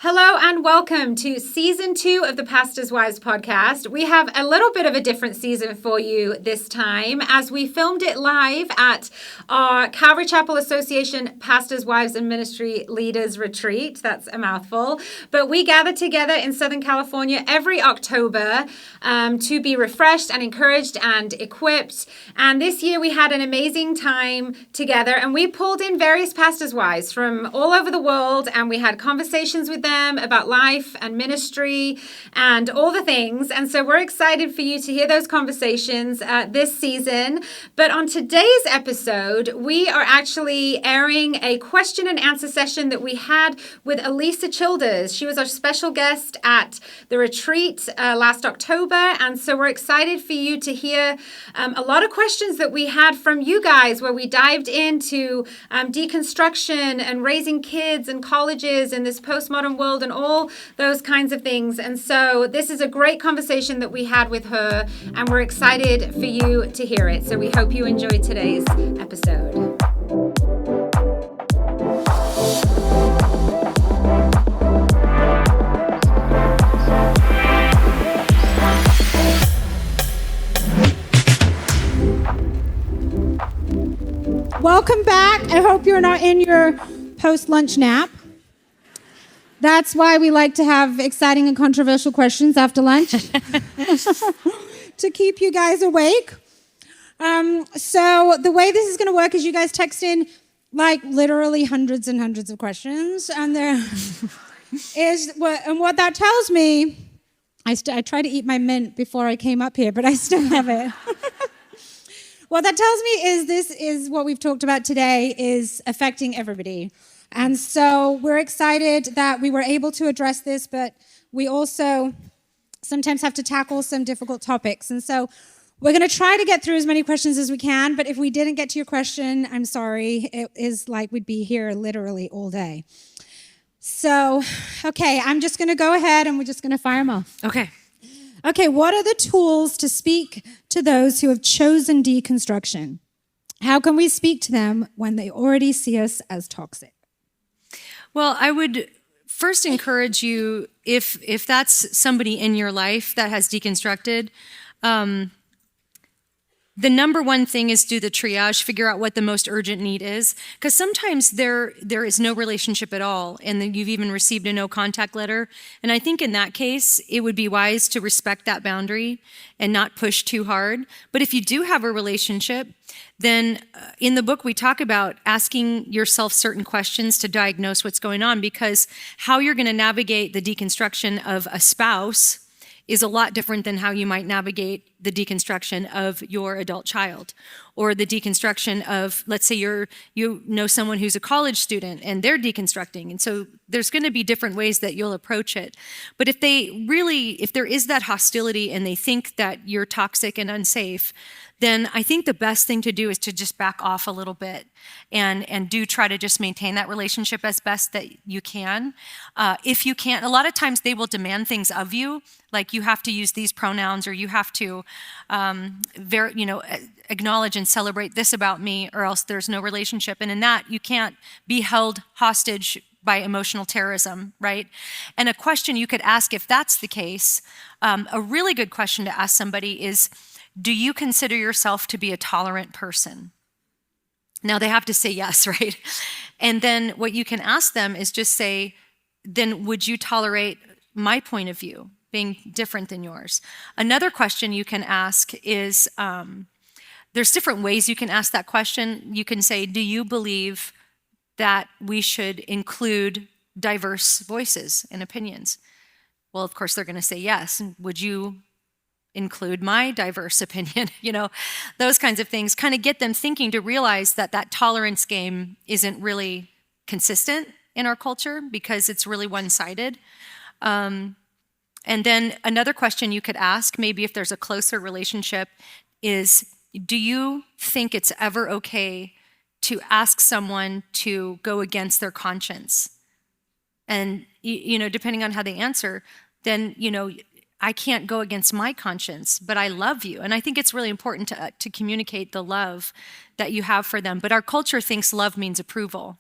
Hello and welcome to Season 2 of the Pastors Wives podcast. We have a little bit of a different season for you this time as we filmed it live at our Calvary Chapel Association Pastors Wives and Ministry Leaders Retreat. That's a mouthful. But we gather together in Southern California every October to be refreshed and encouraged and equipped. And this year we had an amazing time together and we pulled in various pastors' wives from all over the world and we had conversations with them about life and ministry and all the things. And so we're excited for you to hear those conversations this season. But on today's episode, we are actually airing a question and answer session that we had with Alisa Childers. She was our special guest at the retreat last October. And so we're excited for you to hear a lot of questions that we had from you guys where we dived into deconstruction and raising kids and colleges in this postmodern world and all those kinds of things. And so this is a great conversation that we had with her, and we're excited for you to hear it. So we hope you enjoy today's episode. Welcome back. I hope you're not in your post-lunch nap. That's why we like to have exciting and controversial questions after lunch to keep you guys awake. So the way this is going to work is you guys text in like literally hundreds and hundreds of questions, and there is what that tells me. I tried to eat my mint before I came up here, but I still have it. What that tells me is this is what we've talked about today is affecting everybody. And so we're excited that we were able to address this, but we also sometimes have to tackle some difficult topics. And so we're going to try to get through as many questions as we can, but if we didn't get to your question, I'm sorry. It is like we'd be here literally all day. So, okay, I'm just going to go ahead and we're just going to fire them off. Okay, what are the tools to speak to those who have chosen deconstruction? How can we speak to them when they already see us as toxic? Well, I would first encourage you, if that's somebody in your life that has deconstructed, the number one thing is do the triage, figure out what the most urgent need is. Because sometimes there is no relationship at all, and then you've even received a no contact letter. And I think in that case, it would be wise to respect that boundary and not push too hard. But if you do have a relationship, then in the book we talk about asking yourself certain questions to diagnose what's going on, because how you're going to navigate the deconstruction of a spouse is a lot different than how you might navigate the deconstruction of your adult child, or the deconstruction of, let's say you know someone who's a college student and they're deconstructing. And so there's going to be different ways that you'll approach it. But if there is that hostility and they think that you're toxic and unsafe, then I think the best thing to do is to just back off a little bit and do try to just maintain that relationship as best that you can. If you can't, a lot of times they will demand things of you, like you have to use these pronouns, or you have to acknowledge and celebrate this about me, or else there's no relationship. And in that, you can't be held hostage by emotional terrorism, right? And a question you could ask if that's the case, a really good question to ask somebody is, do you consider yourself to be a tolerant person? Now they have to say yes, right? And then what you can ask them is just say, then would you tolerate my point of view being different than yours? Another question you can ask is, there's different ways you can ask that question. You can say, do you believe that we should include diverse voices and opinions? Well, of course, they're going to say yes. And would you include my diverse opinion? Those kinds of things kind of get them thinking, to realize that tolerance game isn't really consistent in our culture because it's really one-sided. And then another question you could ask, maybe if there's a closer relationship, is, do you think it's ever okay to ask someone to go against their conscience? And, depending on how they answer, then, I can't go against my conscience, but I love you. And I think it's really important to communicate the love that you have for them. But our culture thinks love means approval.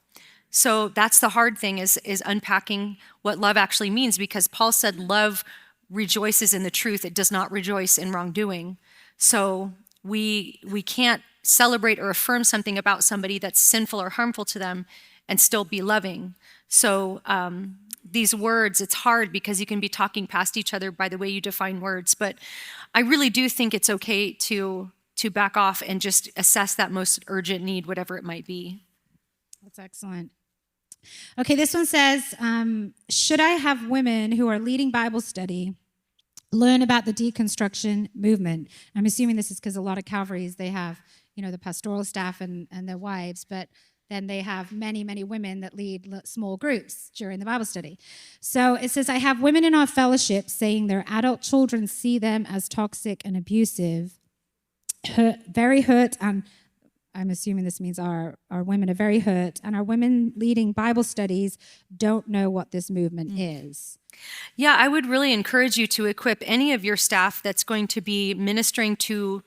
So that's the hard thing is unpacking what love actually means, because Paul said love rejoices in the truth. It does not rejoice in wrongdoing. So we can't celebrate or affirm something about somebody that's sinful or harmful to them and still be loving. So these words, it's hard because you can be talking past each other by the way you define words. But I really do think it's okay to back off and just assess that most urgent need, whatever it might be. That's excellent. Okay, this one says, should I have women who are leading Bible study learn about the deconstruction movement? I'm assuming this is because a lot of Calvaries, they have, the pastoral staff and their wives, but then they have many, many women that lead small groups during the Bible study. So it says, I have women in our fellowship saying their adult children see them as toxic and abusive, very hurt, and I'm assuming this means our women are very hurt, and our women leading Bible studies don't know what this movement is. Yeah, I would really encourage you to equip any of your staff that's going to be ministering to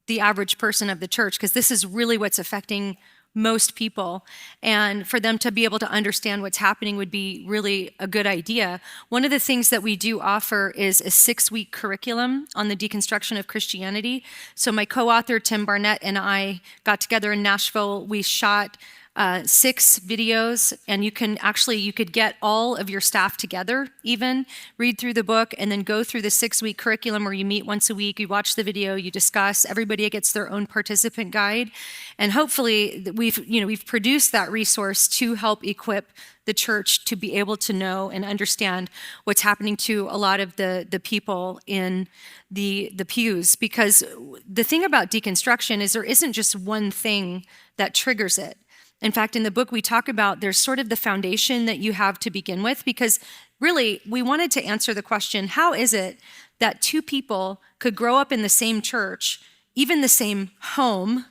the average person of the church, because this is really what's affecting most people, and for them to be able to understand what's happening would be really a good idea. One of the things that we do offer is a 6-week curriculum on the deconstruction of Christianity. So my co-author, Tim Barnett, and I got together in Nashville. We shot 6 videos, and you could get all of your staff together, even read through the book, and then go through the 6-week curriculum where you meet once a week, you watch the video, you discuss, everybody gets their own participant guide. And hopefully we've produced that resource to help equip the church to be able to know and understand what's happening to a lot of the people in the pews. Because the thing about deconstruction is there isn't just one thing that triggers it. In fact, in the book we talk about there's sort of the foundation that you have to begin with, because really we wanted to answer the question, how is it that 2 people could grow up in the same church, even the same home,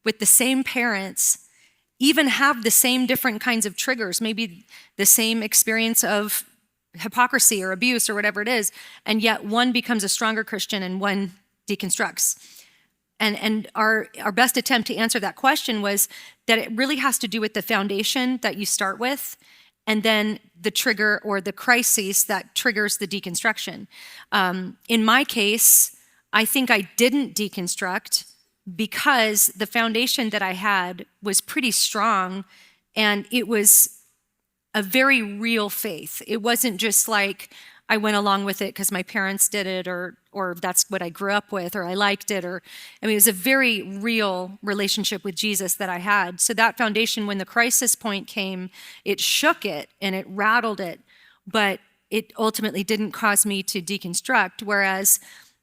with the same parents, even have the same different kinds of triggers, maybe the same experience of hypocrisy or abuse or whatever it is, and yet one becomes a stronger Christian and one deconstructs. And our best attempt to answer that question was that it really has to do with the foundation that you start with, and then the trigger or the crisis that triggers the deconstruction. In my case, I think I didn't deconstruct because the foundation that I had was pretty strong, and it was a very real faith. It wasn't just like I went along with it because my parents did it, or that's what I grew up with, or I liked it, it was a very real relationship with Jesus that I had. So that foundation, when the crisis point came, it shook it and it rattled it, but it ultimately didn't cause me to deconstruct. Whereas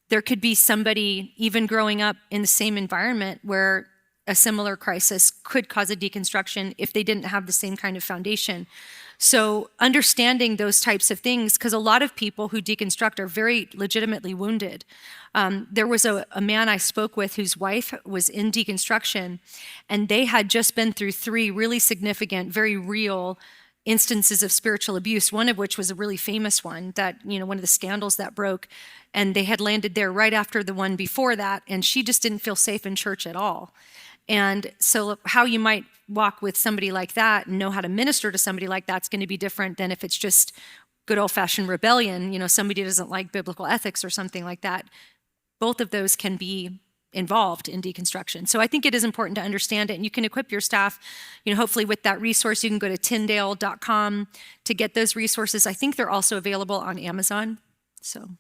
there could be somebody even growing up in the same environment where a similar crisis could cause a deconstruction if they didn't have the same kind of foundation. So understanding those types of things, because a lot of people who deconstruct are very legitimately wounded. There was a man I spoke with whose wife was in deconstruction, and they had just been through 3 really significant, very real instances of spiritual abuse, one of which was a really famous one that, one of the scandals that broke, and they had landed there right after the one before that, and she just didn't feel safe in church at all. And so how you might walk with somebody like that and know how to minister to somebody like that's going to be different than if it's just good old-fashioned rebellion, somebody doesn't like biblical ethics or something like that. Both of those can be involved in deconstruction. So I think it is important to understand it, and you can equip your staff, hopefully with that resource. You can go to Tyndale.com to get those resources. I think they're also available on Amazon. So.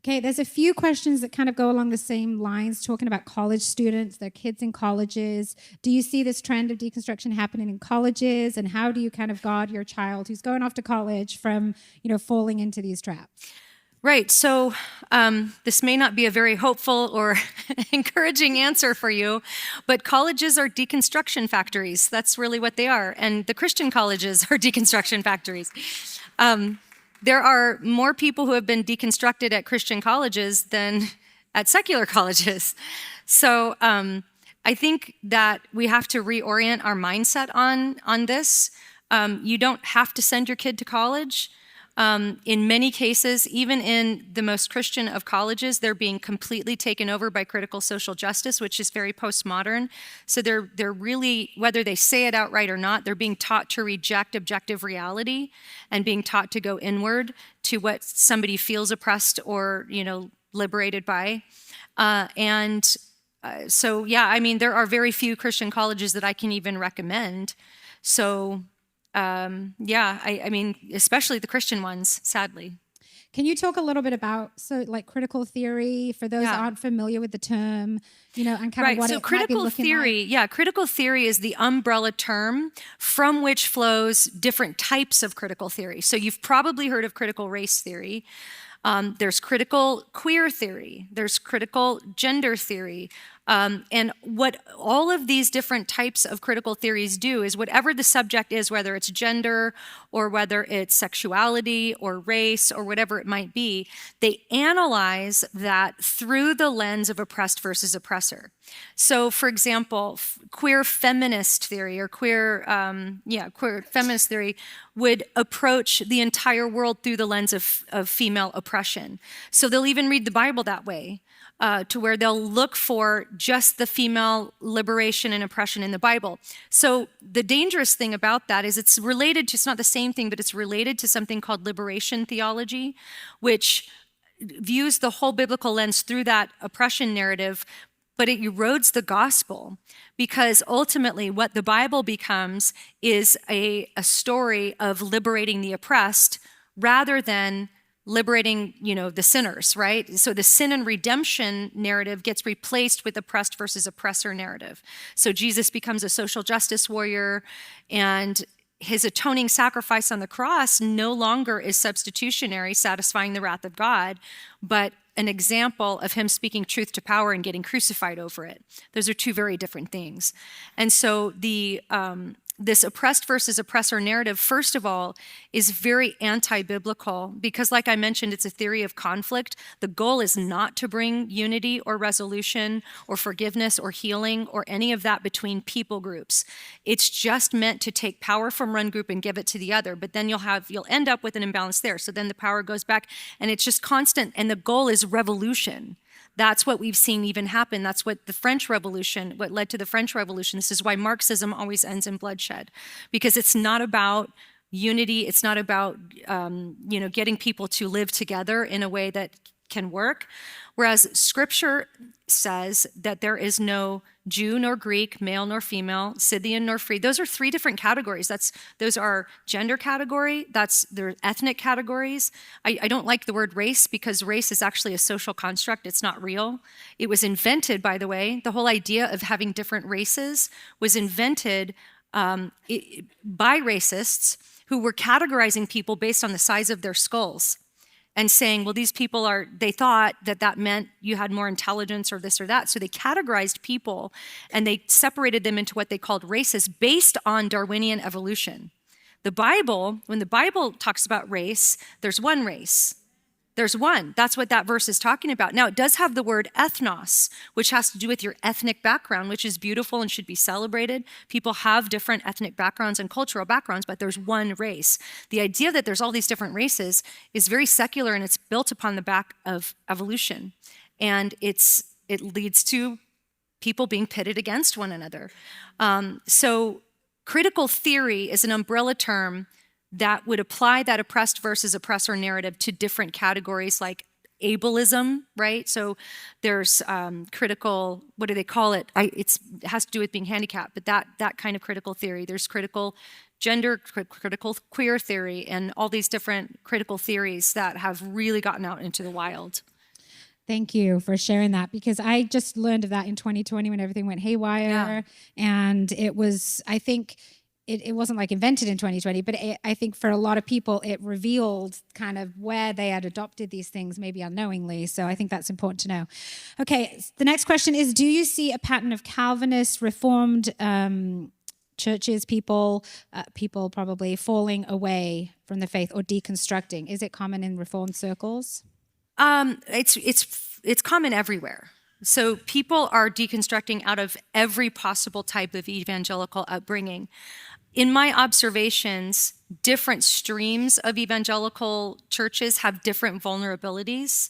Okay, there's a few questions that kind of go along the same lines, talking about college students, their kids in colleges. Do you see this trend of deconstruction happening in colleges, and how do you kind of guard your child who's going off to college from, falling into these traps? Right, so this may not be a very hopeful or encouraging answer for you, but colleges are deconstruction factories. That's really what they are, and the Christian colleges are deconstruction factories. There are more people who have been deconstructed at Christian colleges than at secular colleges. So I think that we have to reorient our mindset on this. You don't have to send your kid to college. In many cases, even in the most Christian of colleges, they're being completely taken over by critical social justice, which is very postmodern. So they're really, whether they say it outright or not, they're being taught to reject objective reality and being taught to go inward to what somebody feels oppressed or, liberated by. So, I mean, there are very few Christian colleges that I can even recommend. So, I mean, especially the Christian ones, sadly. Can you talk a little bit about critical theory for those that aren't familiar with the term, and kind of what it might be looking like? Critical theory is the umbrella term from which flows different types of critical theory. So you've probably heard of critical race theory. There's critical queer theory. There's critical gender theory. And what all of these different types of critical theories do is whatever the subject is, whether it's gender or whether it's sexuality or race or whatever it might be, they analyze that through the lens of oppressed versus oppressor. So, for example, queer feminist theory or queer feminist theory would approach the entire world through the lens of female oppression. So they'll even read the Bible that way. To where they'll look for just the female liberation and oppression in the Bible. So the dangerous thing about that is it's not the same thing, but it's related to something called liberation theology, which views the whole biblical lens through that oppression narrative, but it erodes the gospel because ultimately what the Bible becomes is a story of liberating the oppressed rather than liberating, the sinners, right? So the sin and redemption narrative gets replaced with oppressed versus oppressor narrative. So Jesus becomes a social justice warrior, and his atoning sacrifice on the cross no longer is substitutionary, satisfying the wrath of God, but an example of him speaking truth to power and getting crucified over it. Those are two very different things. And so this oppressed versus oppressor narrative, first of all, is very anti-biblical because, like I mentioned, it's a theory of conflict. The goal is not to bring unity or resolution or forgiveness or healing or any of that between people groups. It's just meant to take power from one group and give it to the other, but then you'll end up with an imbalance there. So then the power goes back, and it's just constant, and the goal is revolution. That's what we've seen even happen. That's what what led to the French Revolution. This is why Marxism always ends in bloodshed, because it's not about unity. It's not about, getting people to live together in a way that can work. Whereas Scripture says that there is no Jew nor Greek, male nor female, Scythian nor free. Those are three different categories. Those are gender category. They're ethnic categories. I don't like the word race because race is actually a social construct. It's not real. It was invented, by the way. The whole idea of having different races was invented by racists who were categorizing people based on the size of their skulls and saying, well, these people they thought that meant you had more intelligence or this or that. So they categorized people and they separated them into what they called races based on Darwinian evolution. When the Bible talks about race, there's one race. There's one. That's what that verse is talking about. Now, it does have the word ethnos, which has to do with your ethnic background, which is beautiful and should be celebrated. People have different ethnic backgrounds and cultural backgrounds, but there's one race. The idea that there's all these different races is very secular, and it's built upon the back of evolution. And it leads to people being pitted against one another. So critical theory is an umbrella term that would apply that oppressed versus oppressor narrative to different categories like ableism, right? So there's critical, what do they call it? It has to do with being handicapped, but that kind of critical theory. There's critical gender, critical queer theory, and all these different critical theories that have really gotten out into the wild. Thank you for sharing that, because I just learned of that in 2020 when everything went haywire. And it was, I think, it wasn't like invented in 2020, but I think for a lot of people, it revealed kind of where they had adopted these things, maybe unknowingly. So I think that's important to know. Okay, the next question is, do you see a pattern of Calvinist, Reformed churches, people probably falling away from the faith or deconstructing? Is it common in Reformed circles? It's common everywhere. So people are deconstructing out of every possible type of evangelical upbringing. In my observations, different streams of evangelical churches have different vulnerabilities.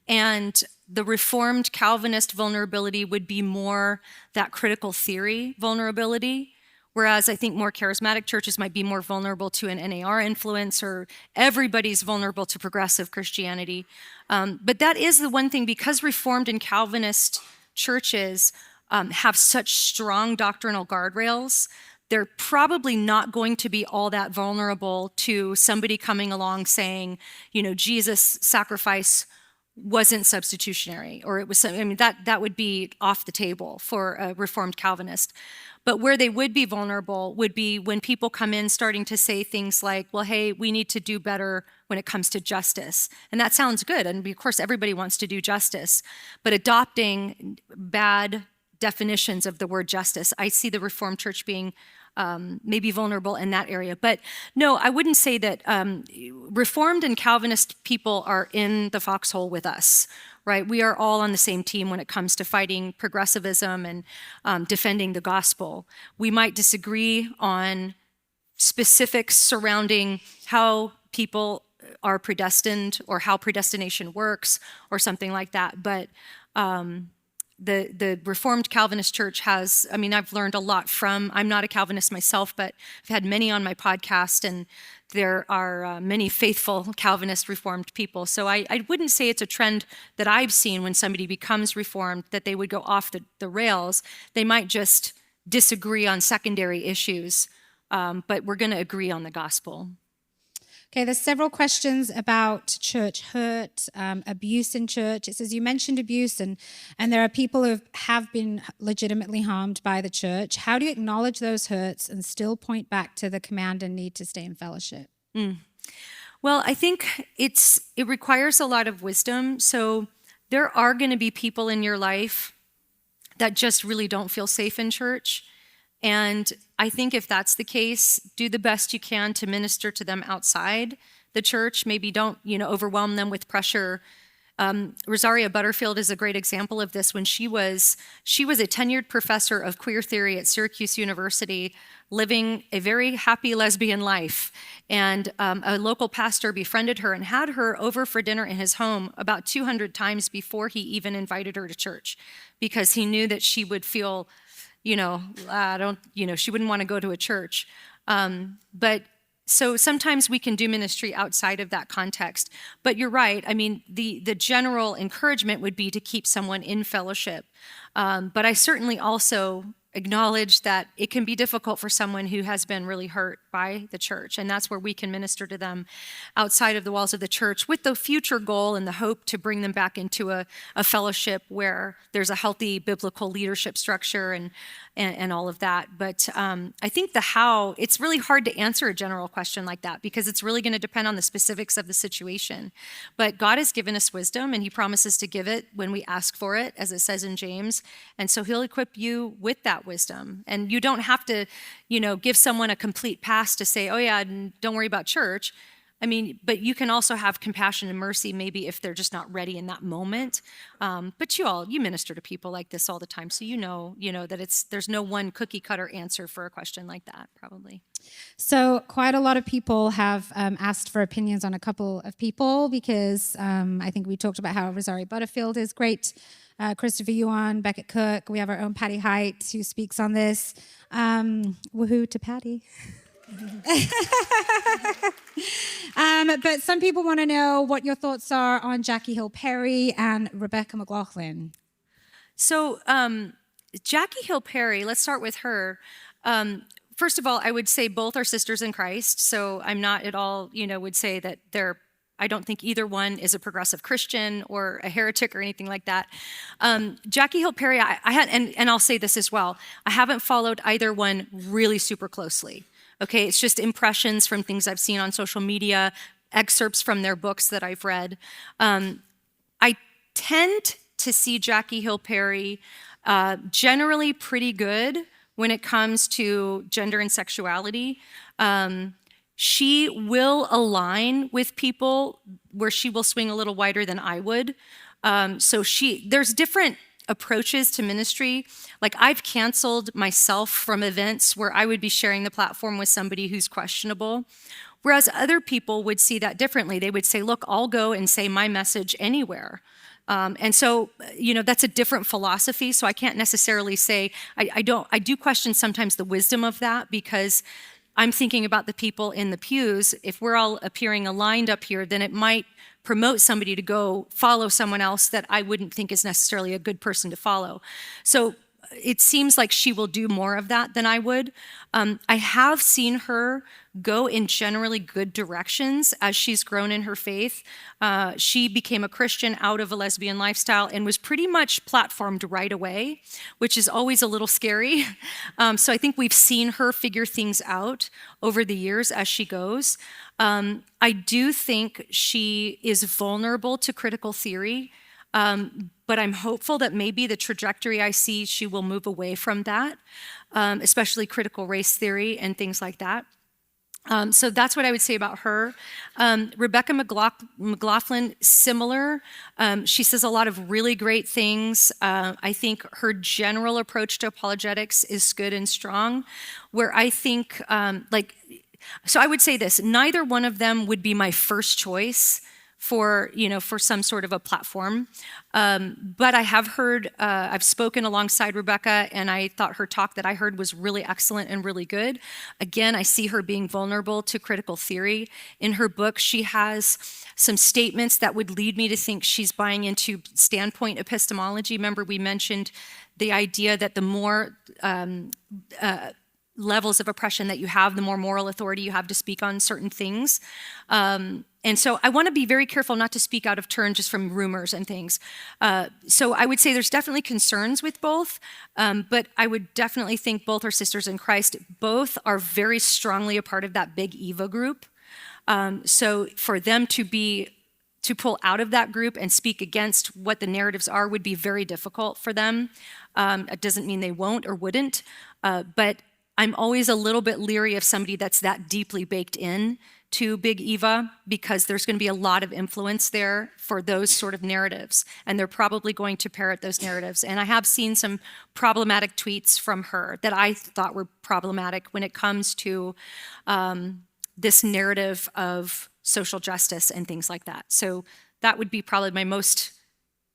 And the Reformed Calvinist vulnerability would be more that critical theory vulnerability, whereas I think more charismatic churches might be more vulnerable to an NAR influence, or everybody's vulnerable to progressive Christianity. But that is the one thing, because Reformed and Calvinist churches have such strong doctrinal guardrails, they're probably not going to be all that vulnerable to somebody coming along saying, Jesus' sacrifice wasn't substitutionary, or it was, that would be off the table for a Reformed Calvinist. But where they would be vulnerable would be when people come in starting to say things like, well, hey, we need to do better when it comes to justice. And that sounds good. And of course, everybody wants to do justice. But adopting bad definitions of the word justice, I see the Reformed Church being maybe vulnerable in that area. But no, I wouldn't say that Reformed and Calvinist people are in the foxhole with us, right? We are all on the same team when it comes to fighting progressivism and defending the gospel. We might disagree on specifics surrounding how people are predestined or how predestination works or something like that. But the Reformed Calvinist Church has, I've learned a lot from, I'm not a Calvinist myself, but I've had many on my podcast, and there are many faithful Calvinist Reformed people. So I wouldn't say it's a trend that I've seen when somebody becomes Reformed that they would go off the rails. They might just disagree on secondary issues, but we're going to agree on the gospel. Okay, there's several questions about church hurt, abuse in church. It says you mentioned abuse, and there are people who have been legitimately harmed by the church. How do you acknowledge those hurts and still point back to the command and need to stay in fellowship? Well, I think it requires a lot of wisdom. So there are going to be people in your life that just really don't feel safe in church. And I think if that's the case, do the best you can to minister to them outside the church. Maybe don't, overwhelm them with pressure. Rosaria Butterfield is a great example of this. When she was a tenured professor of queer theory at Syracuse University, living a very happy lesbian life. And a local pastor befriended her and had her over for dinner in his home about 200 times before he even invited her to church, because he knew that she would feel she wouldn't want to go to a church. But so sometimes we can do ministry outside of that context. But you're right. The general encouragement would be to keep someone in fellowship. But I certainly also acknowledge that it can be difficult for someone who has been really hurt by the church. And that's where we can minister to them outside of the walls of the church with the future goal and the hope to bring them back into a fellowship where there's a healthy biblical leadership structure and all of that. But I think the how, it's really hard to answer a general question like that because it's really going to depend on the specifics of the situation. But God has given us wisdom, and he promises to give it when we ask for it, as it says in James. And so he'll equip you with that wisdom. And you don't have to, give someone a complete pass to say, oh yeah, don't worry about church. But you can also have compassion and mercy maybe if they're just not ready in that moment. But you minister to people like this all the time, so you know that there's no one cookie cutter answer for a question like that, probably. So quite a lot of people have asked for opinions on a couple of people because I think we talked about how Rosaria Butterfield is great. Christopher Yuan, Beckett Cook. We have our own Patty Height who speaks on this. Woohoo to Patty. But some people want to know what your thoughts are on Jackie Hill Perry and Rebecca McLaughlin. So Jackie Hill Perry, let's start with her. First of all, I would say both are sisters in Christ. So I'm not at all, would say that I don't think either one is a progressive Christian or a heretic or anything like that. Jackie Hill Perry, I had, and I'll say this as well, I haven't followed either one really super closely. Okay, it's just impressions from things I've seen on social media, excerpts from their books that I've read. I tend to see Jackie Hill Perry generally pretty good when it comes to gender and sexuality. She will align with people where she will swing a little wider than I would. So there's different approaches to ministry. Like, I've canceled myself from events where I would be sharing the platform with somebody who's questionable, whereas other people would see that differently. They would say, look, I'll go and say my message anywhere. And so, that's a different philosophy. So I can't necessarily say, I do question sometimes the wisdom of that, because I'm thinking about the people in the pews. If we're all appearing aligned up here, then it might promote somebody to go follow someone else that I wouldn't think is necessarily a good person to follow. So it seems like she will do more of that than I would. I have seen her go in generally good directions as she's grown in her faith. She became a Christian out of a lesbian lifestyle and was pretty much platformed right away, which is always a little scary. So I think we've seen her figure things out over the years as she goes. I do think she is vulnerable to critical theory. But I'm hopeful that maybe the trajectory I see, she will move away from that, especially critical race theory and things like that. So that's what I would say about her. Rebecca McLaughlin, similar. She says a lot of really great things. I think her general approach to apologetics is good and strong, where I think, so I would say this, neither one of them would be my first choice for some sort of a platform. But I have heard, I've spoken alongside Rebecca, and I thought her talk that I heard was really excellent and really good. Again, I see her being vulnerable to critical theory. In her book, she has some statements that would lead me to think she's buying into standpoint epistemology. Remember, we mentioned the idea that the more levels of oppression that you have, the more moral authority you have to speak on certain things. And so I want to be very careful not to speak out of turn just from rumors and things. So I would say there's definitely concerns with both, but I would definitely think both are sisters in Christ. Both are very strongly a part of that big Eva group. So for them to pull out of that group and speak against what the narratives are would be very difficult for them. It doesn't mean they won't or wouldn't, but I'm always a little bit leery of somebody that's that deeply baked in to Big Eva, because there's going to be a lot of influence there for those sort of narratives, and they're probably going to parrot those narratives. And I have seen some problematic tweets from her that I thought were problematic when it comes to this narrative of social justice and things like that. So that would be probably my most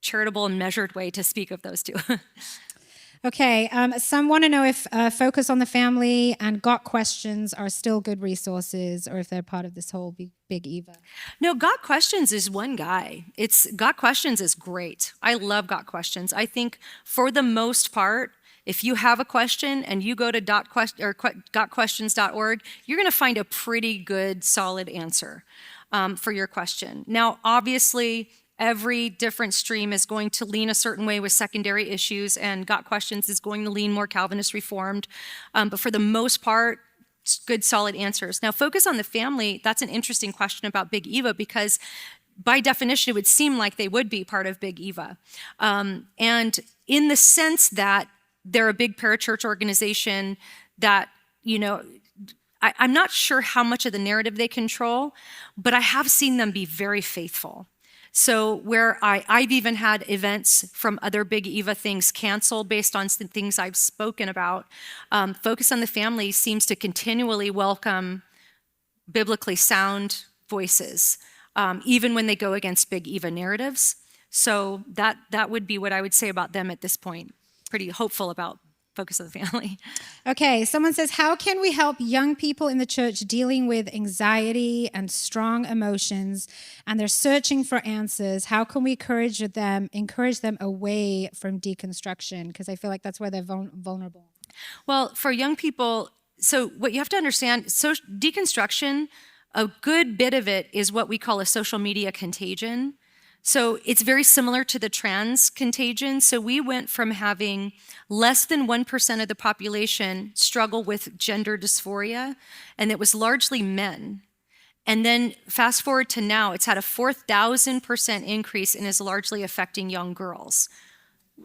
charitable and measured way to speak of those two. Okay, some want to know if Focus on the Family and Got Questions are still good resources, or if they're part of this whole big Eva. No, Got Questions is one guy. Got Questions is great. I love Got Questions. I think for the most part, if you have a question and you go to gotquestions.org, you're going to find a pretty good, solid answer for your question. Now, obviously, every different stream is going to lean a certain way with secondary issues, and Got Questions is going to lean more Calvinist Reformed. But for the most part, good, solid answers. Now, Focus on the Family, that's an interesting question about Big Eva, because by definition, it would seem like they would be part of Big Eva. And in the sense that they're a big parachurch organization that, I'm not sure how much of the narrative they control, but I have seen them be very faithful. So where I've even had events from other Big Eva things canceled based on some things I've spoken about, Focus on the Family seems to continually welcome biblically sound voices, even when they go against Big Eva narratives. So that would be what I would say about them at this point. Pretty hopeful about Focus on the Family. Okay, someone says, how can we help young people in the church dealing with anxiety and strong emotions, and they're searching for answers? How can we encourage them away from deconstruction? Because I feel like that's where they're vulnerable. Well, for young people, so what you have to understand, deconstruction, a good bit of it is what we call a social media contagion. So it's very similar to the trans contagion. So we went from having less than 1% of the population struggle with gender dysphoria, and it was largely men. And then fast forward to now, it's had a 4,000% increase and is largely affecting young girls.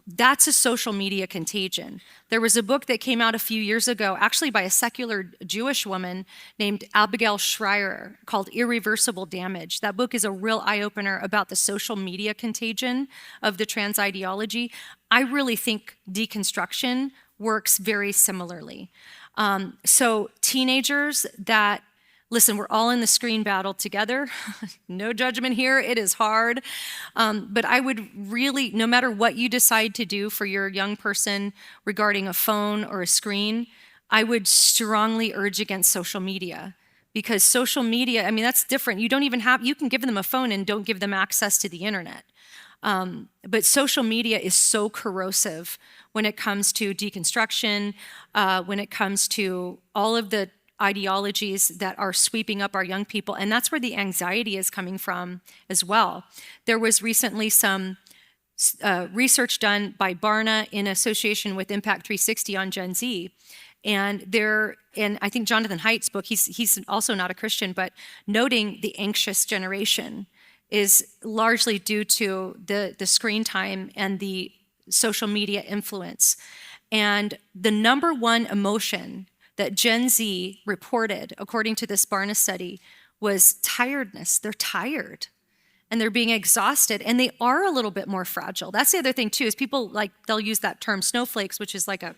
That's a social media contagion. There was a book that came out a few years ago, actually by a secular Jewish woman named Abigail Schreier, called Irreversible Damage. That book is a real eye-opener about the social media contagion of the trans ideology. I really think deconstruction works very similarly. So teenagers that, listen, we're all in the screen battle together. No judgment here. It is hard. But I would really, no matter what you decide to do for your young person regarding a phone or a screen, I would strongly urge against social media. Because social media, I mean, that's different. You don't even have, you can give them a phone and don't give them access to the internet. But social media is so corrosive when it comes to deconstruction, when it comes to all of the ideologies that are sweeping up our young people. And that's where the anxiety is coming from as well. There was recently some research done by Barna in association with Impact 360 on Gen Z. And I think Jonathan Haidt's book, he's also not a Christian, but noting the anxious generation is largely due to the screen time and the social media influence. And the number one emotion that Gen Z reported, according to this Barna study, was tiredness. They're tired and they're being exhausted, and they are a little bit more fragile. That's the other thing too, is people they'll use that term snowflakes, which is like a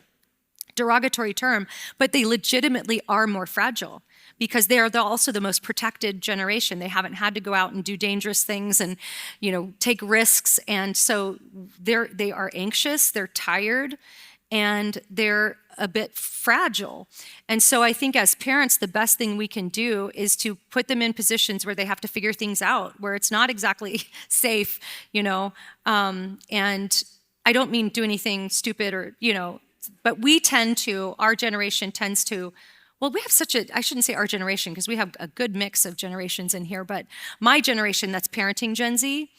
derogatory term, but they legitimately are more fragile because they are also the most protected generation. They haven't had to go out and do dangerous things and, take risks. And so they are anxious, they're tired, and they're a bit fragile. And so I think as parents, the best thing we can do is to put them in positions where they have to figure things out, where it's not exactly safe, and I don't mean do anything stupid or, but our generation tends to, well, we have I shouldn't say our generation, because we have a good mix of generations in here, but my generation that's parenting Gen Z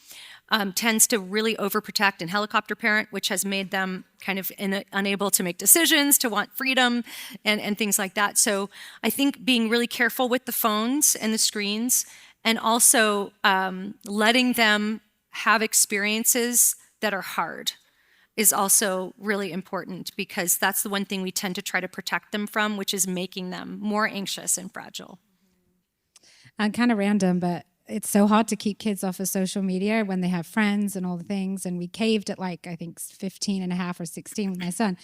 tends to really overprotect and helicopter parent, which has made them kind of unable to make decisions, to want freedom and things like that. So I think being really careful with the phones and the screens, and also letting them have experiences that are hard is also really important, because that's the one thing we tend to try to protect them from, which is making them more anxious and fragile. Kind of random, but it's so hard to keep kids off of social media when they have friends and all the things. And we caved at I think 15 and a half or 16 with my son.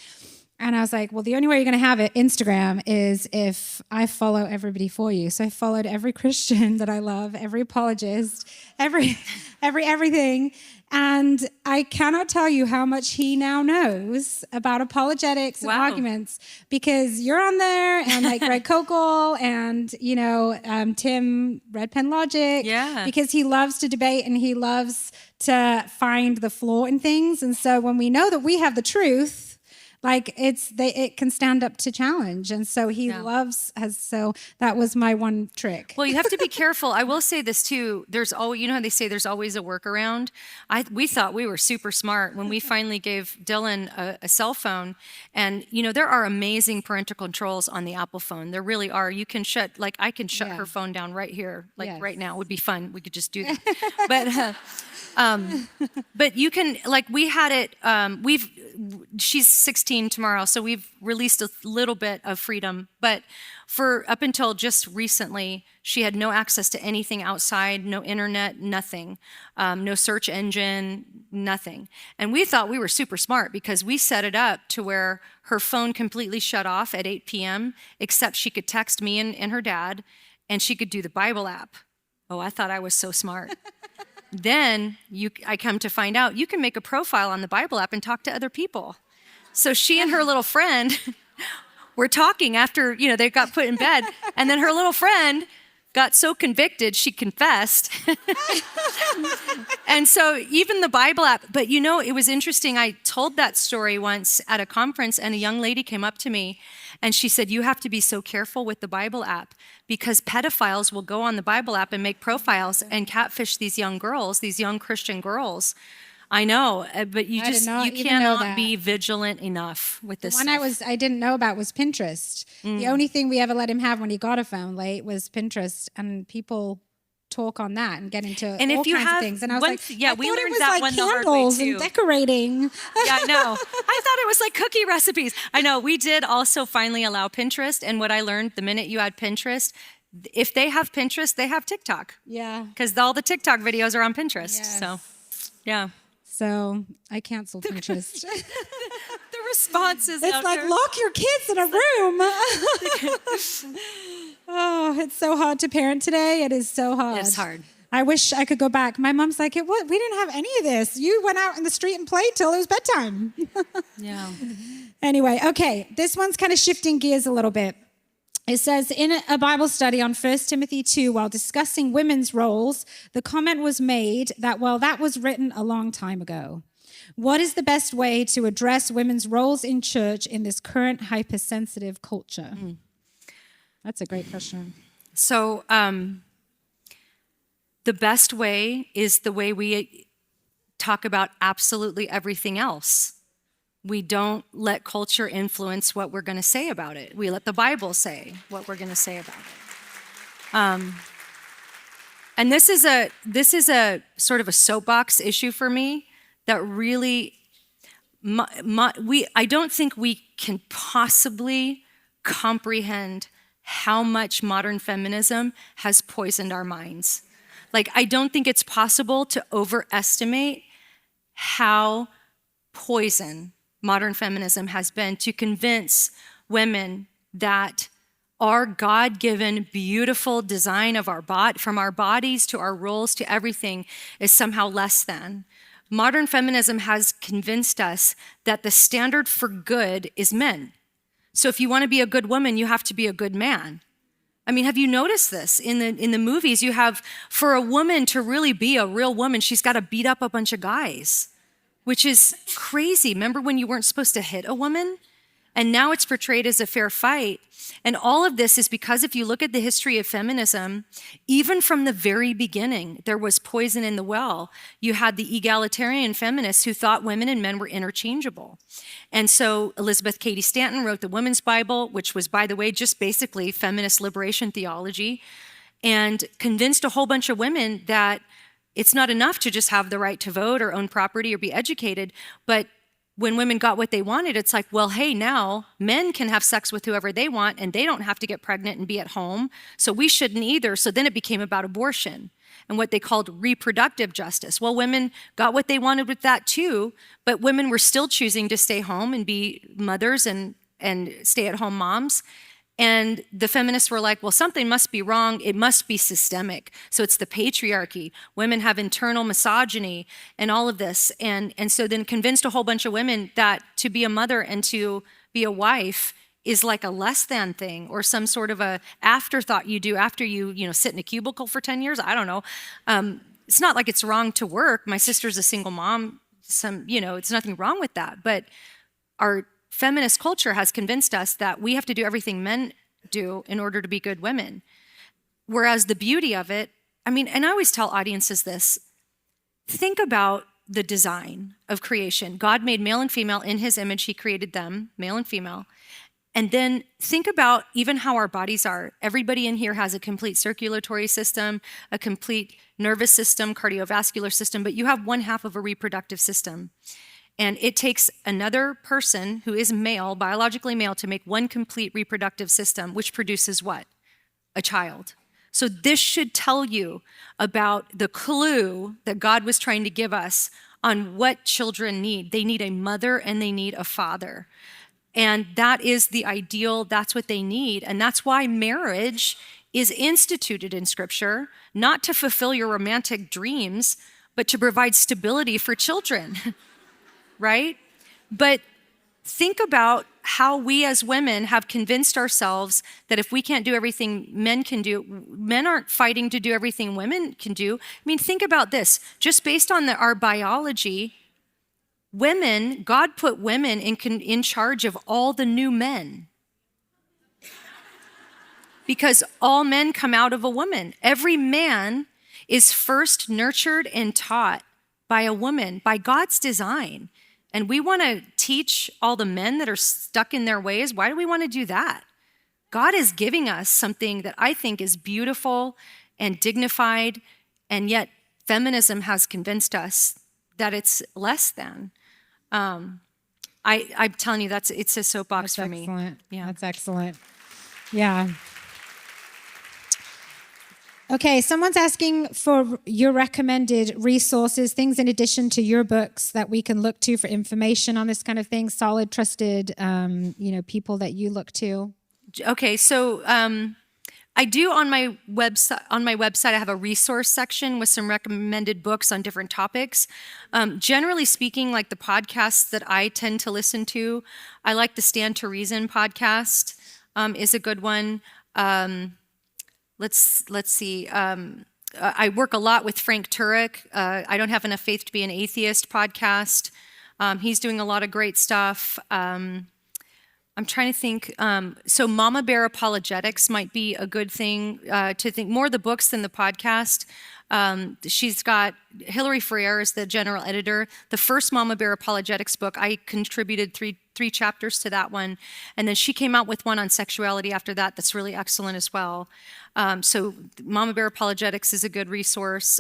And I was like, well, the only way you're going to have it, Instagram, is if I follow everybody for you. So I followed every Christian that I love, every apologist, everything. And I cannot tell you how much he now knows about apologetics and arguments, because you're on there, and Greg Kokel and, Tim Red Pen Logic, because he loves to debate and he loves to find the flaw in things. And so when we know that we have the truth, it can stand up to challenge. And so so that was my one trick. Well, you have to be careful. I will say this too. There's always, how they say there's always a workaround. We thought we were super smart when we finally gave Dylan a cell phone. And, there are amazing parental controls on the Apple phone. There really are. You can I can shut her phone down right here, right now. It would be fun. We could just do that. But you can, we had it, she's 16 tomorrow, so we've released a little bit of freedom, but for up until just recently, she had no access to anything outside, no internet, nothing, no search engine, nothing. And we thought we were super smart, because we set it up to where her phone completely shut off at 8 p.m., except she could text me and her dad, and she could do the Bible app. Oh, I thought I was so smart. Then I come to find out you can make a profile on the Bible app and talk to other people. So she and her little friend were talking after, they got put in bed. And then her little friend got so convicted, she confessed. And so even the Bible app, but it was interesting. I told that story once at a conference, and a young lady came up to me and she said, you have to be so careful with the Bible app, because pedophiles will go on the Bible app and make profiles and catfish these young girls, these young Christian girls. I know, but you cannot be vigilant enough with this. The one I didn't know about was Pinterest. The only thing we ever let him have when he got a phone late was Pinterest, and people talk on that and get into And all if you kinds of have things. And I was one, like, yeah, I we thought it learned was that like one the hard way candles too. and decorating. Yeah, no. I thought it was like cookie recipes. I know. We did also finally allow Pinterest. And what I learned the minute you add Pinterest, if they have Pinterest, they have TikTok. Yeah. Because all the TikTok videos are on Pinterest. Yes. So, yeah. So I canceled Pinterest. The responses It's out like, there. lock your kids in a room. Oh, it's so hard to parent today. It is so hard. It's hard. I wish I could go back. My mom's like, we didn't have any of this. You went out in the street and played till it was bedtime. Yeah. Anyway, okay. This one's kind of shifting gears a little bit. It says, in a Bible study on 1 Timothy 2, while discussing women's roles, the comment was made that, well, that was written a long time ago. What is the best way to address women's roles in church in this current hypersensitive culture? That's a great question. So the best way is the way we talk about absolutely everything else. We don't let culture influence what we're going to say about it. We let the Bible say what we're going to say about it. And this is a sort of a soapbox issue for me that really, I don't think we can possibly comprehend how much modern feminism has poisoned our minds. Like, I don't think it's possible to overestimate how poison modern feminism has been to convince women that our God-given, beautiful design of from our bodies to our roles to everything is somehow less than. Modern feminism has convinced us that the standard for good is men. So if you want to be a good woman, you have to be a good man. I mean, have you noticed this? In the movies, you have, for a woman to really be a real woman, she's got to beat up a bunch of guys, which is crazy. Remember when you weren't supposed to hit a woman? And now it's portrayed as a fair fight. And all of this is because if you look at the history of feminism, even from the very beginning, there was poison in the well. You had the egalitarian feminists who thought women and men were interchangeable. And so Elizabeth Cady Stanton wrote the Women's Bible, which was, by the way, just basically feminist liberation theology, and convinced a whole bunch of women that it's not enough to just have the right to vote or own property or be educated, but when women got what they wanted, it's like, well, hey, now men can have sex with whoever they want and they don't have to get pregnant and be at home, so we shouldn't either. So then it became about abortion and what they called reproductive justice. Well, women got what they wanted with that too, but women were still choosing to stay home and be mothers and stay-at-home moms. And the feminists were like, well, something must be wrong. It must be systemic. So it's the patriarchy. Women have internal misogyny and all of this. And so then convinced a whole bunch of women that to be a mother and to be a wife is like a less than thing or some sort of a afterthought you do after you sit in a cubicle for 10 years. I don't know. It's not like it's wrong to work. My sister's a single mom. It's nothing wrong with that. But our feminist culture has convinced us that we have to do everything men do in order to be good women. Whereas the beauty of it, and I always tell audiences this, think about the design of creation. God made male and female in his image. He created them, male and female. And then think about even how our bodies are. Everybody in here has a complete circulatory system, a complete nervous system, cardiovascular system, but you have one half of a reproductive system. And it takes another person who is male, biologically male, to make one complete reproductive system, which produces what? A child. So this should tell you about the clue that God was trying to give us on what children need. They need a mother and they need a father. And that is the ideal, that's what they need. And that's why marriage is instituted in Scripture, not to fulfill your romantic dreams, but to provide stability for children. Right? But think about how we as women have convinced ourselves that if we can't do everything men can do, men aren't fighting to do everything women can do. Think about this. Just based on our biology, God put women in charge of all the new men. Because all men come out of a woman. Every man is first nurtured and taught by a woman, by God's design. And we want to teach all the men that are stuck in their ways. Why do we want to do that? God is giving us something that I think is beautiful and dignified, and yet feminism has convinced us that it's less than. I'm telling you, it's a soapbox for me. Excellent. Yeah. That's excellent. Yeah. Okay, someone's asking for your recommended resources, things in addition to your books that we can look to for information on this kind of thing, solid, trusted, people that you look to. Okay, so I do on my website. I have a resource section with some recommended books on different topics. Generally speaking, like the podcasts that I tend to listen to, I like the Stand to Reason podcast. Is a good one. Let's see. I work a lot with Frank Turek. I Don't Have Enough Faith to Be an Atheist podcast. He's doing a lot of great stuff. I'm trying to think. So Mama Bear Apologetics might be a good thing to think. More the books than the podcast. She's got Hillary Freire is the general editor. The first Mama Bear Apologetics book, I contributed three chapters to that one. And then she came out with one on sexuality after that that's really excellent as well. So Mama Bear Apologetics is a good resource.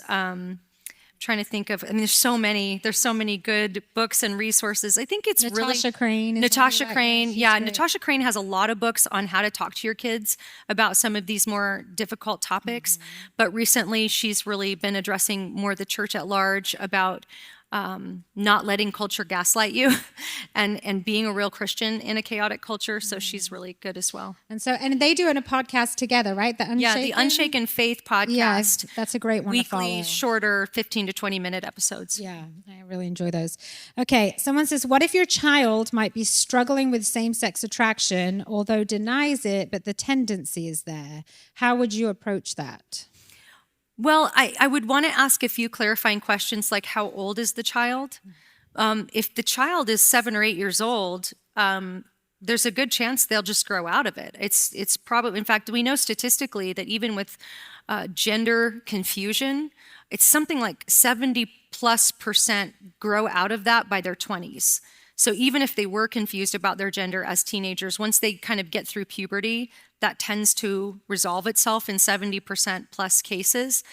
Trying to think of, there's so many good books and resources. I think it's Natasha Crane. Natasha Crane. Yeah, Natasha Crane has a lot of books on how to talk to your kids about some of these more difficult topics. Mm-hmm. But recently she's really been addressing more the church at large about not letting culture gaslight you and being a real Christian in a chaotic culture. So she's really good as well. And they do a podcast together, right? The Unshaken Faith podcast. Yeah, that's a great one to follow. Weekly, shorter, 15 to 20 minute episodes. Yeah, I really enjoy those. Okay, someone says, what if your child might be struggling with same-sex attraction, although denies it, but the tendency is there? How would you approach that? Well, I would want to ask a few clarifying questions, like how old is the child? If the child is 7 or 8 years old, there's a good chance they'll just grow out of it. It's probably, in fact, we know statistically that even with gender confusion, it's something like 70+% grow out of that by their 20s. So even if they were confused about their gender as teenagers, once they kind of get through puberty, that tends to resolve itself in 70% plus cases.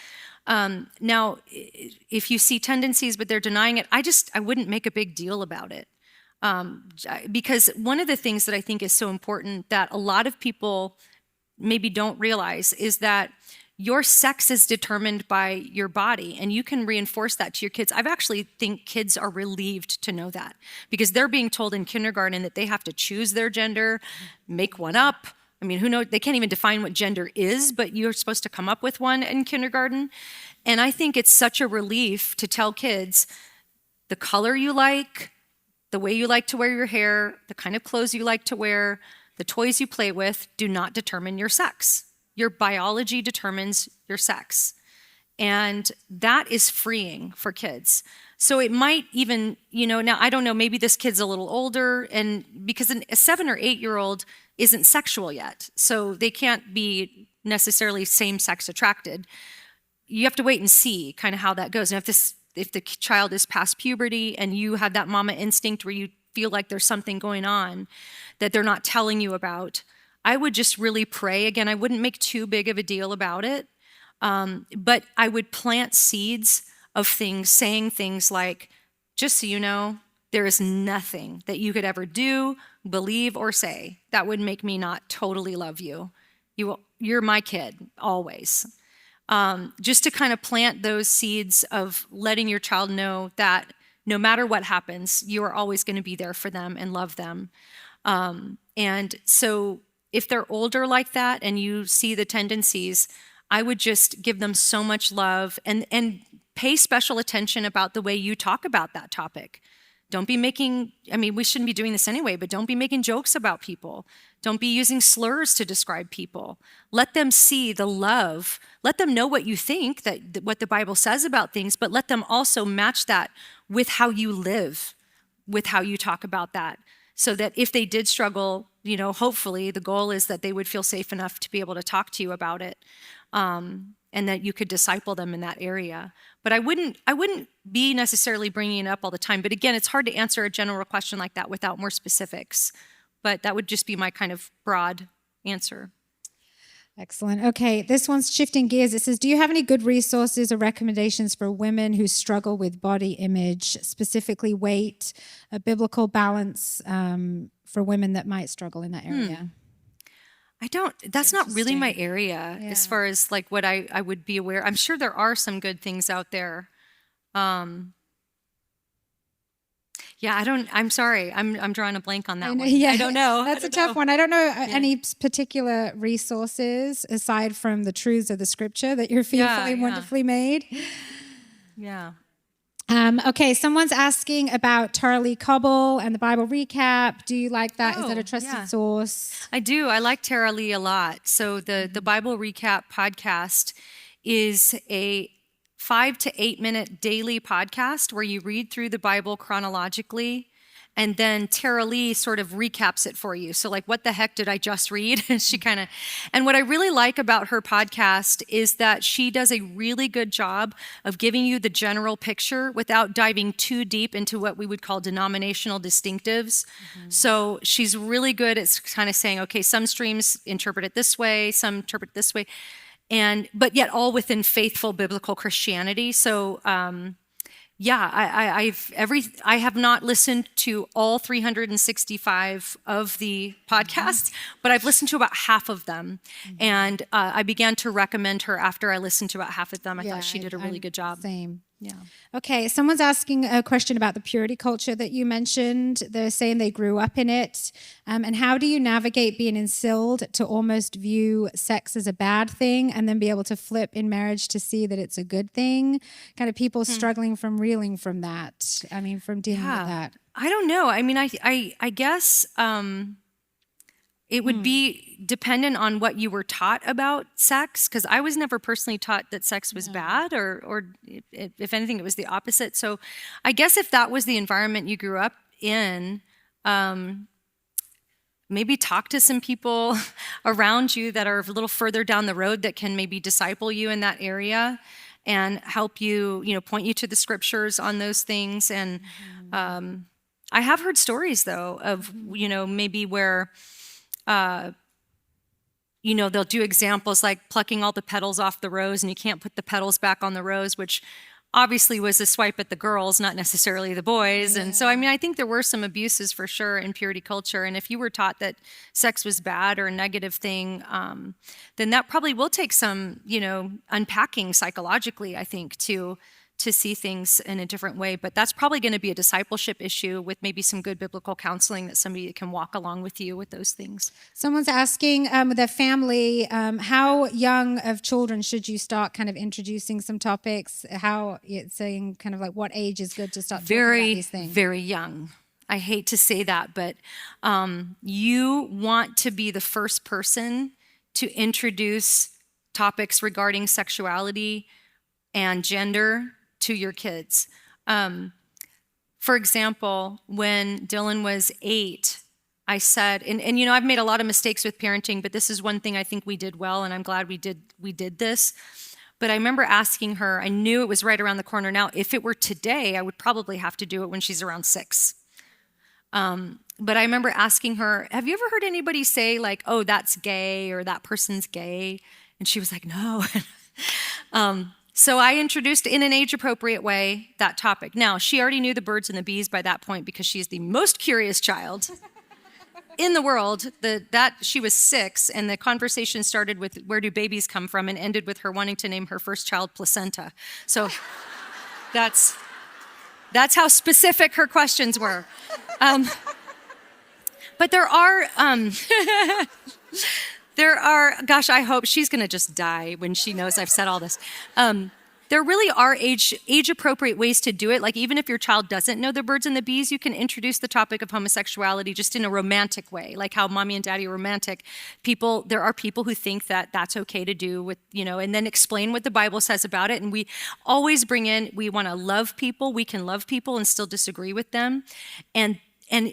Now, if you see tendencies but they're denying it, I wouldn't make a big deal about it. Because one of the things that I think is so important that a lot of people maybe don't realize is that your sex is determined by your body, and you can reinforce that to your kids. I actually think kids are relieved to know that because they're being told in kindergarten that they have to choose their gender, make one up. I mean, who knows? They can't even define what gender is, but you're supposed to come up with one in kindergarten. And I think it's such a relief to tell kids the color you like, the way you like to wear your hair, the kind of clothes you like to wear, the toys you play with do not determine your sex. Your biology determines your sex. And that is freeing for kids. So it might even, now I don't know, maybe this kid's a little older, and because a 7 or 8 year old isn't sexual yet, so they can't be necessarily same-sex attracted. You have to wait and see kind of how that goes. And if the child is past puberty and you have that mama instinct where you feel like there's something going on that they're not telling you about, I would just really pray. Again, I wouldn't make too big of a deal about it, but I would plant seeds of things, saying things like, just so you know, there is nothing that you could ever do, believe, or say that would make me not totally love you. You're my kid, always. Just to kind of plant those seeds of letting your child know that no matter what happens, you are always going to be there for them and love them. And so if they're older like that and you see the tendencies, I would just give them so much love and pay special attention about the way you talk about that topic. Don't be making, we shouldn't be doing this anyway, but don't be making jokes about people. Don't be using slurs to describe people. Let them see the love. Let them know what you think, what the Bible says about things, but let them also match that with how you live, with how you talk about that. So that if they did struggle, hopefully the goal is that they would feel safe enough to be able to talk to you about it, and that you could disciple them in that area. But I wouldn't be necessarily bringing it up all the time. But again, it's hard to answer a general question like that without more specifics. But that would just be my kind of broad answer. Excellent. Okay, this one's shifting gears. It says, do you have any good resources or recommendations for women who struggle with body image, specifically weight, a biblical balance for women that might struggle in that area? That's not really my area as far as like what I would be aware. I'm sure there are some good things out there. I'm sorry. I'm drawing a blank on that one. Yeah, I don't know. That's a tough one. I don't know any particular resources aside from the truths of the scripture that you're fearfully, wonderfully made. Yeah. Okay, someone's asking about Tara-Lee Cobble and the Bible Recap. Do you like that? Is that a trusted source? I do. I like Tara-Lee a lot. So the Bible Recap podcast is a 5 to 8 minute daily podcast where you read through the Bible chronologically, and then Tara-Lee sort of recaps it for you. So like, what the heck did I just read? And what I really like about her podcast is that she does a really good job of giving you the general picture without diving too deep into what we would call denominational distinctives. Mm-hmm. So she's really good at kind of saying, okay, some streams interpret it this way, some interpret it this way, but yet all within faithful biblical Christianity. So, I have not listened to all 365 of the podcasts, but I've listened to about half of them. Mm-hmm. And I began to recommend her after I listened to about half of them. I thought she did a really good job. Same. Yeah. Okay, someone's asking a question about the purity culture that you mentioned. They're saying they grew up in it. And how do you navigate being instilled to almost view sex as a bad thing and then be able to flip in marriage to see that it's a good thing? Kind of people struggling from reeling from that. I mean, from dealing with that. I don't know. I mean, I guess it would be dependent on what you were taught about sex, because I was never personally taught that sex was bad, or if anything, it was the opposite. So I guess if that was the environment you grew up in, maybe talk to some people around you that are a little further down the road that can maybe disciple you in that area and help you, point you to the scriptures on those things. And I have heard stories, though, of, maybe where they'll do examples like plucking all the petals off the rose and you can't put the petals back on the rose, which obviously was a swipe at the girls, not necessarily the boys. Yeah. And so, I think there were some abuses for sure in purity culture. And if you were taught that sex was bad or a negative thing, then that probably will take some, unpacking psychologically, I think, to see things in a different way. But that's probably going to be a discipleship issue with maybe some good biblical counseling that somebody can walk along with you with those things. Someone's asking with their family, how young of children should you start kind of introducing some topics? How it's saying kind of like what age is good to start talking about these things? Very young. I hate to say that, but you want to be the first person to introduce topics regarding sexuality and gender to your kids. For example, when Dylan was 8, I said, and I've made a lot of mistakes with parenting, but this is one thing I think we did well, and I'm glad we did this. But I remember asking her, I knew it was right around the corner now. If it were today, I would probably have to do it when she's around 6. But I remember asking her, have you ever heard anybody say like, oh, that's gay, or that person's gay? And she was like, no. So I introduced in an age-appropriate way that topic. Now, she already knew the birds and the bees by that point because she's the most curious child in the world. She was 6, and the conversation started with where do babies come from and ended with her wanting to name her first child Placenta. So that's how specific her questions were. But there are... gosh, I hope she's going to just die when she knows I've said all this. There really are age-appropriate ways to do it. Like even if your child doesn't know the birds and the bees, you can introduce the topic of homosexuality just in a romantic way, like how mommy and daddy are romantic. There are people who think that that's okay to do with, and then explain what the Bible says about it. And we always bring in, we want to love people. We can love people and still disagree with them. And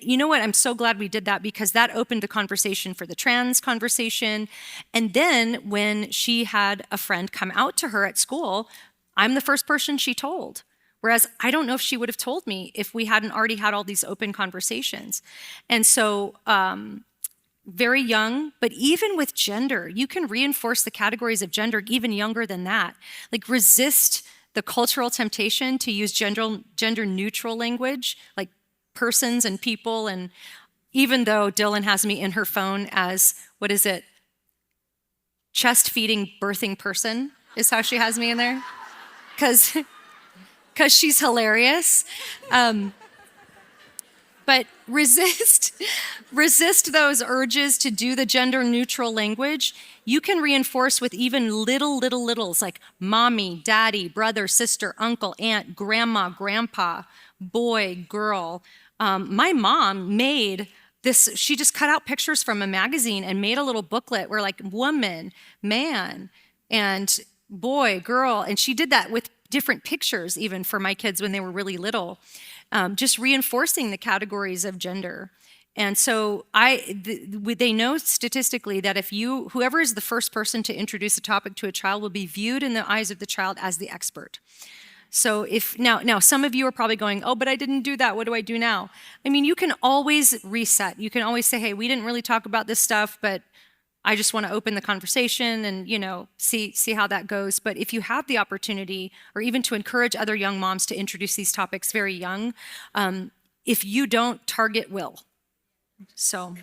you know what? I'm so glad we did that because that opened the conversation for the trans conversation. And then when she had a friend come out to her at school, I'm the first person she told. Whereas I don't know if she would have told me if we hadn't already had all these open conversations. And so very young, but even with gender, you can reinforce the categories of gender even younger than that. Like resist the cultural temptation to use gender neutral language, like persons and people. And even though Dylan has me in her phone as, what is it? Chest feeding birthing person is how she has me in there. Because she's hilarious. But resist those urges to do the gender neutral language. You can reinforce with even littles like mommy, daddy, brother, sister, uncle, aunt, grandma, grandpa, boy, girl. My mom made this, she just cut out pictures from a magazine and made a little booklet where like woman, man, and boy, girl. And she did that with different pictures even for my kids when they were really little. Just reinforcing the categories of gender. And so they know statistically that if whoever is the first person to introduce a topic to a child will be viewed in the eyes of the child as the expert. So now some of you are probably going, oh, but I didn't do that. What do I do now? I mean, you can always reset. You can always say, hey, we didn't really talk about this stuff, but I just want to open the conversation and, see how that goes. But if you have the opportunity, or even to encourage other young moms to introduce these topics very young, if you don't, Target will. So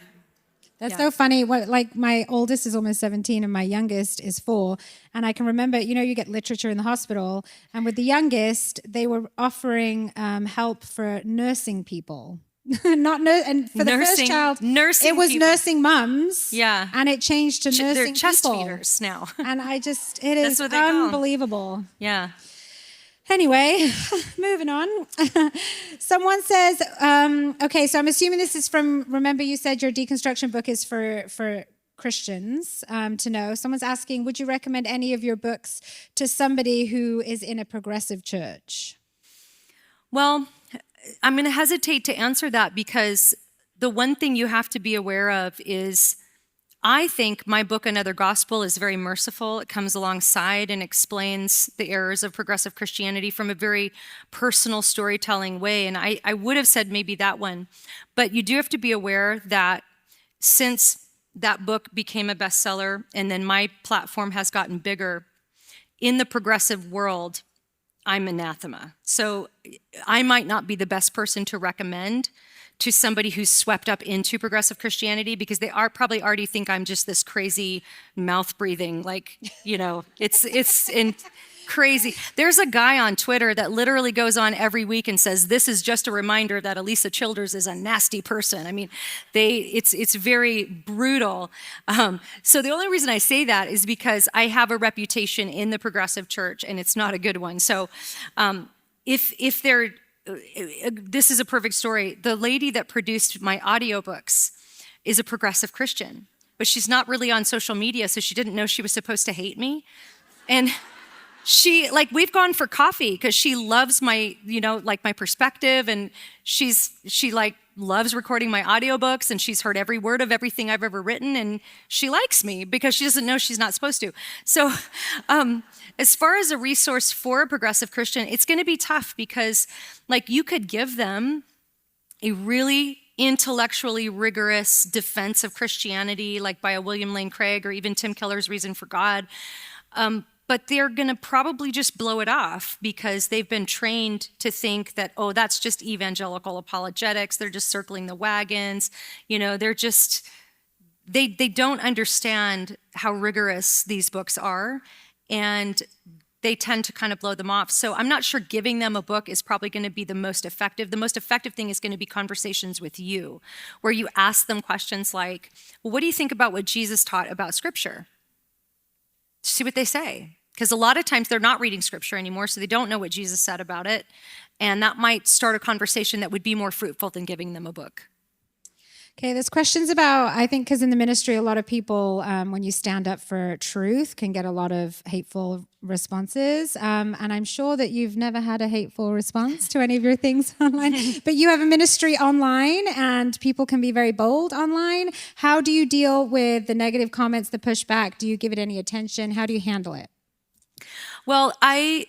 that's so funny. Like my oldest is almost 17 and my youngest is 4. And I can remember, you get literature in the hospital. And with the youngest, they were offering help for nursing people. And for the first child, it was people. Nursing mums. Yeah. And it changed to nursing They're chest people. Feeders now. And it is unbelievable. Yeah. Anyway, moving on. Someone says, okay, so I'm assuming this is from, remember you said your deconstruction book is for Christians to know. Someone's asking, would you recommend any of your books to somebody who is in a progressive church? Well, I'm going to hesitate to answer that because the one thing you have to be aware of is I think my book, Another Gospel, is very merciful. It comes alongside and explains the errors of progressive Christianity from a very personal storytelling way. And I would have said maybe that one. But you do have to be aware that since that book became a bestseller and then my platform has gotten bigger, in the progressive world, I'm anathema. So I might not be the best person to recommend to somebody who's swept up into progressive Christianity because they probably already think I'm just this crazy mouth breathing, it's crazy. There's a guy on Twitter that literally goes on every week and says, this is just a reminder that Alisa Childers is a nasty person. I mean, it's very brutal. So the only reason I say that is because I have a reputation in the progressive church and it's not a good one. So if they're, this is a perfect story. The lady that produced my audiobooks is a progressive Christian, but she's not really on social media, so she didn't know she was supposed to hate me. And we've gone for coffee because she loves my, my perspective, and she loves recording my audiobooks, and she's heard every word of everything I've ever written, and she likes me because she doesn't know she's not supposed to. So as far as a resource for a progressive Christian, it's going to be tough because you could give them a really intellectually rigorous defense of Christianity, like by a William Lane Craig or even Tim Keller's Reason for God. But they're going to probably just blow it off because they've been trained to think that, oh, that's just evangelical apologetics. They're just circling the wagons. They're just, they don't understand how rigorous these books are, and they tend to kind of blow them off. So I'm not sure giving them a book is probably going to be the most effective. The most effective thing is going to be conversations with you, where you ask them questions like, well, what do you think about what Jesus taught about Scripture? See what they say. Because a lot of times they're not reading Scripture anymore, so they don't know what Jesus said about it. And that might start a conversation that would be more fruitful than giving them a book. Okay, there's questions about, I think, because in the ministry, a lot of people, when you stand up for truth, can get a lot of hateful responses. And I'm sure that you've never had a hateful response to any of your things online. But you have a ministry online, and people can be very bold online. How do you deal with the negative comments, the pushback? Do you give it any attention? How do you handle it? Well, I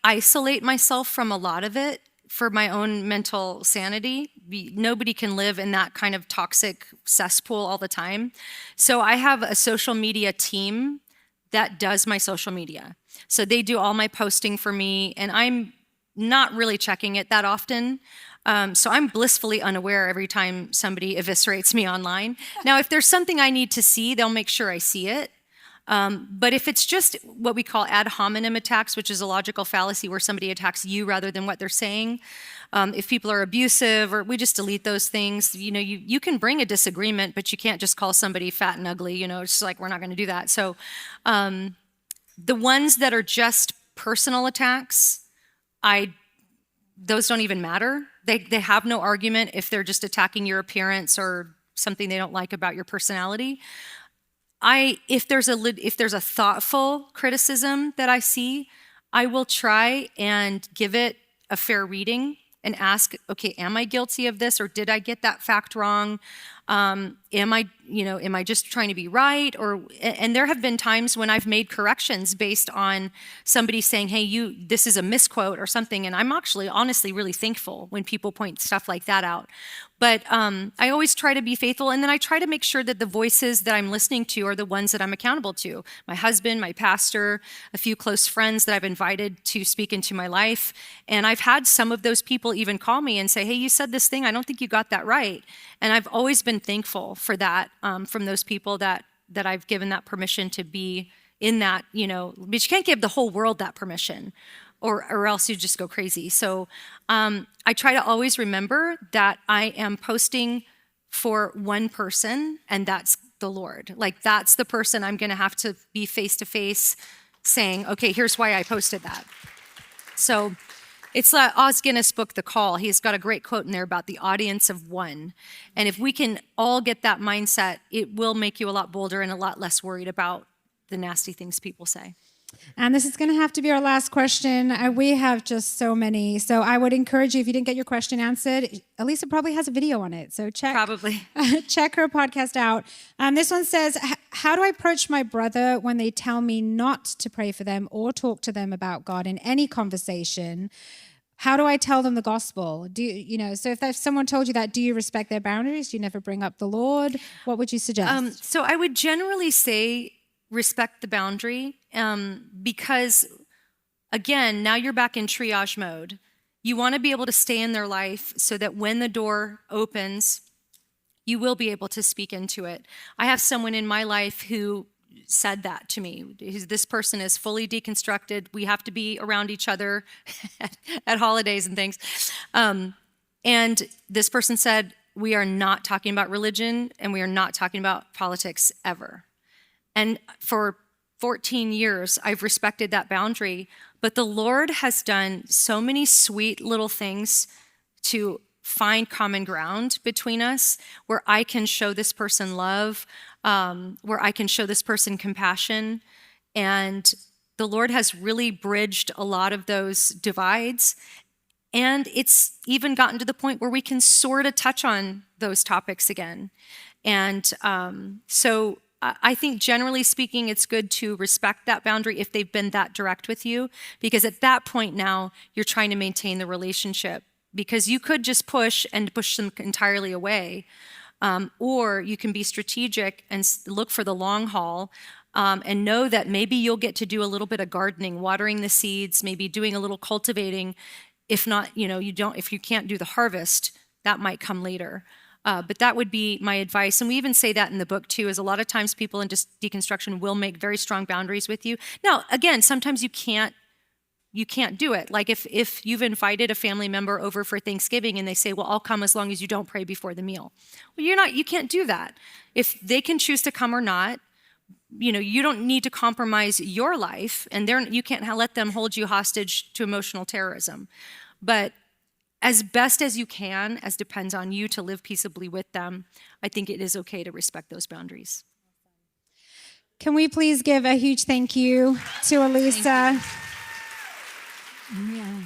isolate myself from a lot of it for my own mental sanity Nobody can live in that kind of toxic cesspool all the time. So I have a social media team that does my social media. So they do all my posting for me, and I'm not really checking it that often. So I'm blissfully unaware every time somebody eviscerates me online. Now, if there's something I need to see, they'll make sure I see it. But if it's just what we call ad hominem attacks, which is a logical fallacy where somebody attacks you rather than what they're saying, if people are abusive, or we just delete those things. You can bring a disagreement, but you can't just call somebody fat and ugly. It's just like, we're not going to do that. So the ones that are just personal attacks, those don't even matter. They have no argument if they're just attacking your appearance or something they don't like about your personality. If there's a thoughtful criticism that I see, I will try and give it a fair reading and ask, okay, am I guilty of this, or did I get that fact wrong? Am I just trying to be right? And there have been times when I've made corrections based on somebody saying, hey, this is a misquote or something, and I'm actually honestly really thankful when people point stuff like that out. But I always try to be faithful, and then I try to make sure that the voices that I'm listening to are the ones that I'm accountable to. My husband, my pastor, a few close friends that I've invited to speak into my life. And I've had some of those people even call me and say, hey, you said this thing, I don't think you got that right. And I've always been thankful for that from those people that I've given that permission to be in that, but you can't give the whole world that permission, or else you just go crazy. So I try to always remember that I am posting for one person, and that's the Lord. Like, that's the person I'm going to have to be face to face saying, okay, here's why I posted that. So it's Os Guinness' book, The Call. He's got a great quote in there about the audience of one. And if we can all get that mindset, it will make you a lot bolder and a lot less worried about the nasty things people say. And this is going to have to be our last question. We have just so many. So I would encourage you, if you didn't get your question answered, Alisa probably has a video on it. So check her podcast out. This one says, how do I approach my brother when they tell me not to pray for them or talk to them about God in any conversation? How do I tell them the gospel? So if someone told you that, do you respect their boundaries? Do you never bring up the Lord? What would you suggest? So I would generally say respect the boundary, because, again, now you're back in triage mode. You want to be able to stay in their life so that when the door opens, you will be able to speak into it. I have someone in my life who said that to me. This person is fully deconstructed. We have to be around each other at holidays and things. And this person said, we are not talking about religion, and we are not talking about politics ever. And for 14 years, I've respected that boundary. But the Lord has done so many sweet little things to find common ground between us, where I can show this person love, where I can show this person compassion. And the Lord has really bridged a lot of those divides. And it's even gotten to the point where we can sort of touch on those topics again. And so I think, generally speaking, it's good to respect that boundary if they've been that direct with you, because at that point now, you're trying to maintain the relationship, because you could just push them entirely away, or you can be strategic and look for the long haul, and know that maybe you'll get to do a little bit of gardening, watering the seeds, maybe doing a little cultivating. If not, if you can't do the harvest, that might come later. But that would be my advice. And we even say that in the book too, is a lot of times people in just deconstruction will make very strong boundaries with you. Now, again, sometimes you can't do it. Like if you've invited a family member over for Thanksgiving and they say, well, I'll come as long as you don't pray before the meal. Well, you can't do that. If they can choose to come or not, you don't need to compromise your life, and you can't let them hold you hostage to emotional terrorism. But as best as you can, as depends on you to live peaceably with them, I think it is okay to respect those boundaries. Can we please give a huge thank you to Alisa? Thank you. Yeah.